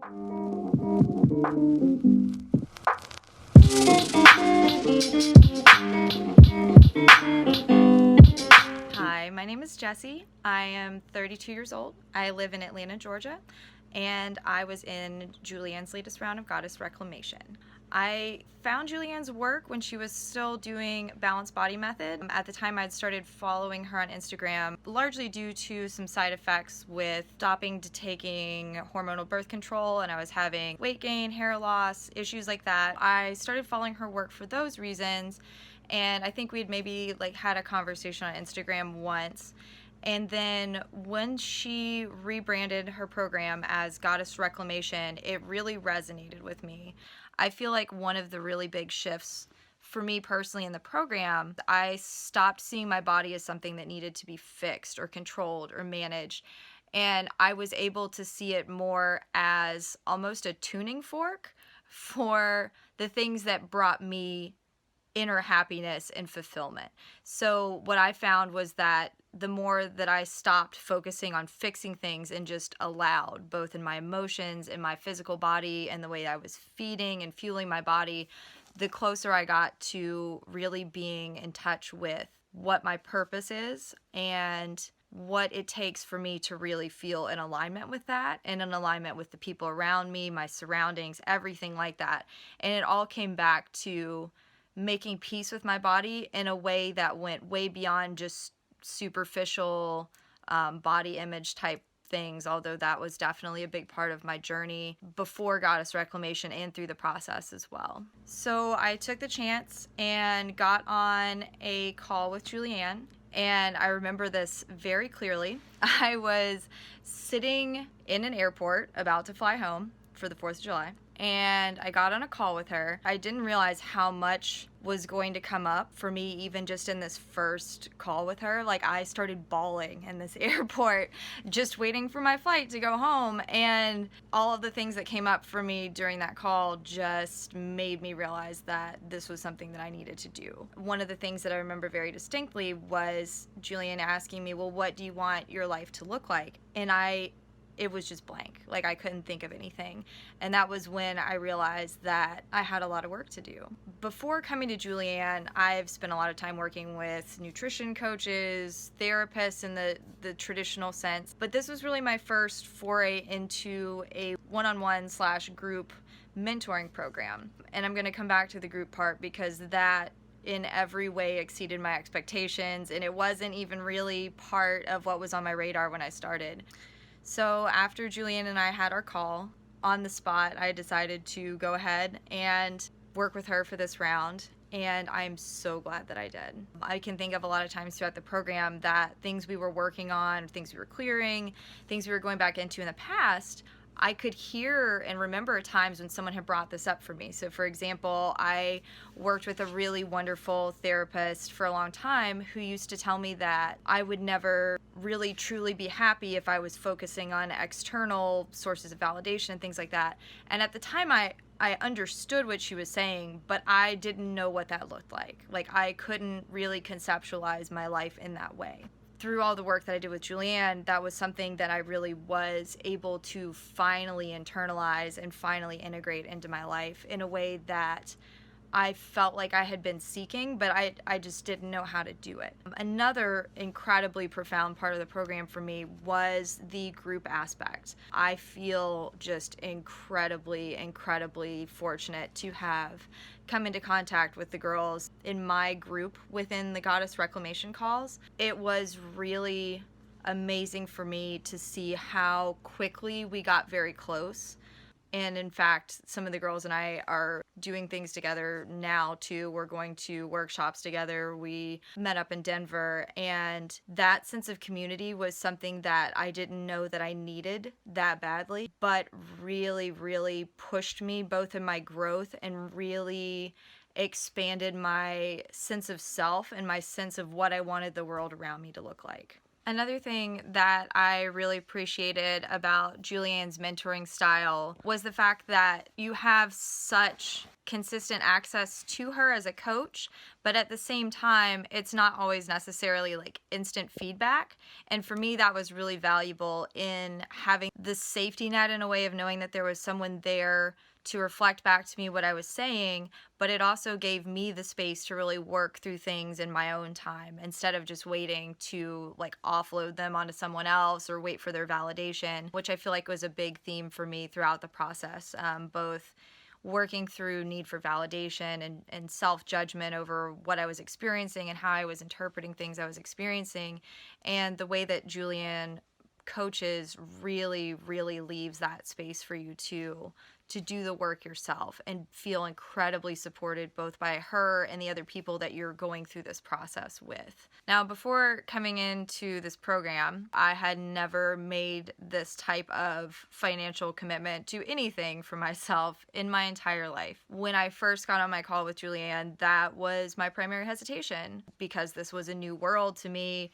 Hi, my name is Jessie. I am 32 years old. I live in Atlanta, Georgia, and I was in Julianne's latest round of Goddess Reclamation. I found Julianne's work when she was still doing Balanced Body Method. At the time, I'd started following her on Instagram, largely due to some side effects with stopping to taking hormonal birth control, and I was having weight gain, hair loss, issues like that. I started following her work for those reasons, and I think we'd maybe had a conversation on Instagram once. And then when she rebranded her program as Goddess Reclamation, it really resonated with me. I feel like one of the really big shifts for me personally in the program, I stopped seeing my body as something that needed to be fixed or controlled or managed. And I was able to see it more as almost a tuning fork for the things that brought me inner happiness and fulfillment. So what I found was that the more that I stopped focusing on fixing things and just allowed, both in my emotions, in my physical body, and the way I was feeding and fueling my body, the closer I got to really being in touch with what my purpose is and what it takes for me to really feel in alignment with that and in alignment with the people around me, my surroundings, everything like that. And it all came back to making peace with my body in a way that went way beyond just superficial body image type things, although that was definitely a big part of my journey before Goddess Reclamation and through the process as well. So I took the chance and got on a call with Julianne, and I remember this very clearly. I was sitting in an airport about to fly home for the 4th of July, and I got on a call with her. I didn't realize how much was going to come up for me even just in this first call with her. I started bawling in this airport just waiting for my flight to go home, and all of the things that came up for me during that call just made me realize that this was something that I needed to do. One of the things that I remember very distinctly was Julian asking me, well, what do you want your life to look like? And it was just blank. I couldn't think of anything. And that was when I realized that I had a lot of work to do. Before coming to Julianne, I've spent a lot of time working with nutrition coaches, therapists in the traditional sense. But this was really my first foray into a one-on-one/group mentoring program. And I'm going to come back to the group part because that in every way exceeded my expectations, and it wasn't even really part of what was on my radar when I started. So after Julianne and I had our call, on the spot, I decided to go ahead and work with her for this round, and I'm so glad that I did. I can think of a lot of times throughout the program that things we were working on, things we were clearing, things we were going back into in the past, I could hear and remember times when someone had brought this up for me. So for example, I worked with a really wonderful therapist for a long time who used to tell me that I would never really truly be happy if I was focusing on external sources of validation and things like that. And at the time I understood what she was saying, but I didn't know what that looked like. I couldn't really conceptualize my life in that way. Through all the work that I did with Julianne, that was something that I really was able to finally internalize and finally integrate into my life in a way that I felt like I had been seeking, but I just didn't know how to do it. Another incredibly profound part of the program for me was the group aspect. I feel just incredibly, incredibly fortunate to have come into contact with the girls in my group within the Goddess Reclamation calls. It was really amazing for me to see how quickly we got very close. And in fact, some of the girls and I are doing things together now too. We're going to workshops together. We met up in Denver, and that sense of community was something that I didn't know that I needed that badly, but really, really pushed me both in my growth and really expanded my sense of self and my sense of what I wanted the world around me to look like. Another thing that I really appreciated about Julianne's mentoring style was the fact that you have such consistent access to her as a coach, but at the same time, it's not always necessarily like instant feedback. And for me, that was really valuable in having the safety net in a way of knowing that there was someone there to reflect back to me what I was saying, but it also gave me the space to really work through things in my own time instead of just waiting to like offload them onto someone else or wait for their validation, which I feel like was a big theme for me throughout the process, both working through need for validation and self-judgment over what I was experiencing and how I was interpreting things I was experiencing, and the way that Julianne coaches really leaves that space for you to do the work yourself and feel incredibly supported both by her and the other people that you're going through this process with. Now, before coming into this program, I had never made this type of financial commitment to anything for myself in my entire life. When I first got on my call with Julianne, that was my primary hesitation because this was a new world to me.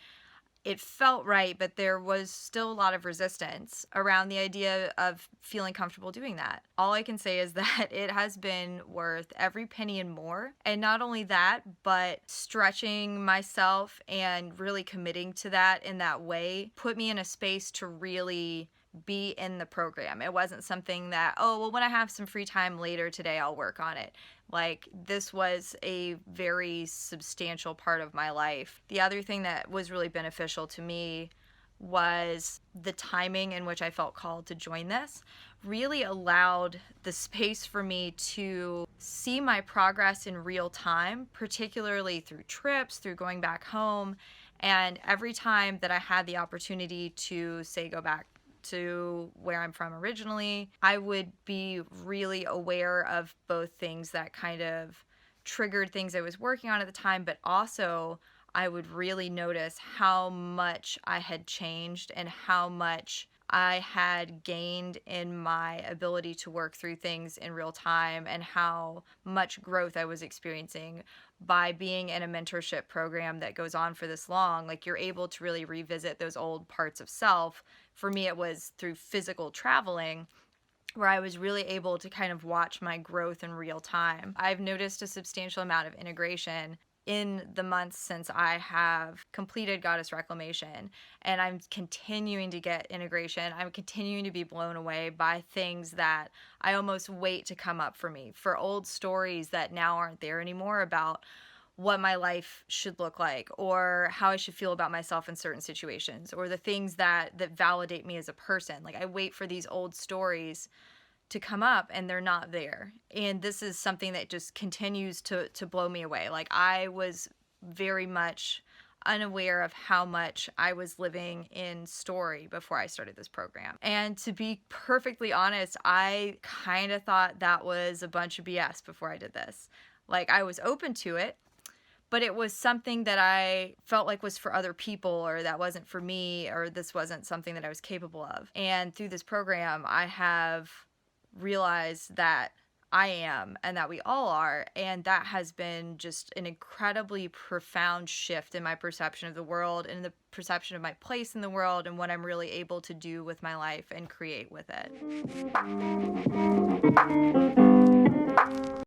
It felt right, but there was still a lot of resistance around the idea of feeling comfortable doing that. All I can say is that it has been worth every penny and more. And not only that, but stretching myself and really committing to that in that way put me in a space to really be in the program. It wasn't something that, oh, well, when I have some free time later today, I'll work on it. Like, this was a very substantial part of my life. The other thing that was really beneficial to me was the timing in which I felt called to join this really allowed the space for me to see my progress in real time, particularly through trips, through going back home. And every time that I had the opportunity to, say, go back to where I'm from originally, I would be really aware of both things that kind of triggered things I was working on at the time, but also I would really notice how much I had changed and how much I had gained in my ability to work through things in real time and how much growth I was experiencing by being in a mentorship program that goes on for this long. Like, you're able to really revisit those old parts of self. For me, it was through physical traveling where I was really able to kind of watch my growth in real time. I've noticed a substantial amount of integration in the months since I have completed Goddess Reclamation, and I'm continuing to get integration. I'm continuing to be blown away by things that I almost wait to come up for me, for old stories that now aren't there anymore about what my life should look like or how I should feel about myself in certain situations, or the things that validate me as a person. Like, I wait for these old stories to come up and they're not there. And this is something that just continues to blow me away. Like, I was very much unaware of how much I was living in story before I started this program. And to be perfectly honest, I kind of thought that was a bunch of BS before I did this. Like, I was open to it, but it was something that I felt like was for other people, or that wasn't for me, or this wasn't something that I was capable of. And through this program, I have realized that I am and that we all are, and that has been just an incredibly profound shift in my perception of the world and the perception of my place in the world and what I'm really able to do with my life and create with it.